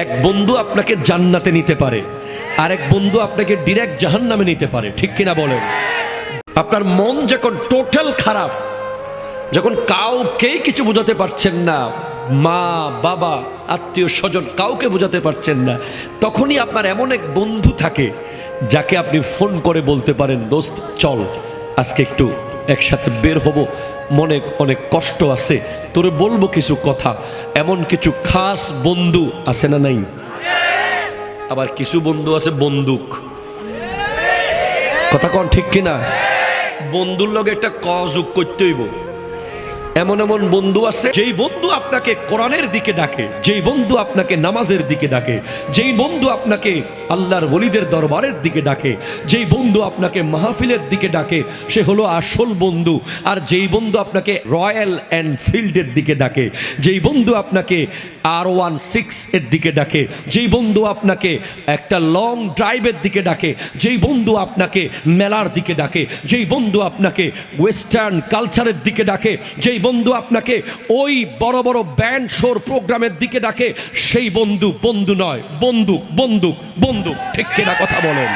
এক বন্ধু আপনাকে জান্নাতে নিতে পারে, আর এক বন্ধু আপনাকে ডিরেক্ট জাহান্নামে নিতে পারে, ঠিক কিনা বলেন? আপনার মন যখন টোটাল খারাপ, যখন কাউকেই কিছু বোঝাতে পারছেন না, মা বাবা আত্মীয় স্বজন কাউকে বোঝাতে পারছেন না, তখনই আপনার এমন এক বন্ধু থাকে যাকে আপনি ফোন করে বলতে পারেন, দোস্ত চল আজকে একটু একসাথে বের হব, মনে অনেক কষ্ট আছে, তোরে বলবো কিছু কথা। এমন কিছু খাস বন্ধু আছে না নাই? আবার কিছু বন্ধু আছে বন্দুক, কথা কন ঠিক কিনা? বন্ধুর লগে একটা কযোগ করতে হইব। এমন এমন বন্ধু আছে যেই বন্ধু আপনাকে কোরআনের দিকে ডাকে, যেই বন্ধু আপনাকে নামাজের দিকে ডাকে, যেই বন্ধু আপনাকে আল্লাহর ওলিদের দরবারের দিকে ডাকে, যেই বন্ধু আপনাকে মাহফিলের দিকে ডাকে, সে হলো আসল বন্ধু। আর যেই বন্ধু আপনাকে রয়্যাল এনফিল্ডের দিকে ডাকে, যেই বন্ধু আপনাকে R16 এর দিকে ডাকে, যেই বন্ধু আপনাকে একটা লং ড্রাইভের দিকে ডাকে, যেই বন্ধু আপনাকে মেলার দিকে ডাকে, যেই বন্ধু আপনাকে ওয়েস্টার্ন কালচারের দিকে ডাকে, যেই বন্ধু আপনাকে ওই বড় বড় ব্যান্ড শোর প্রোগ্রামের দিকে ডাকে, সেই বন্ধু বন্ধু নয়, বন্দুক বন্দুক বন্দুক, ঠিক কিনা কথা বলেন?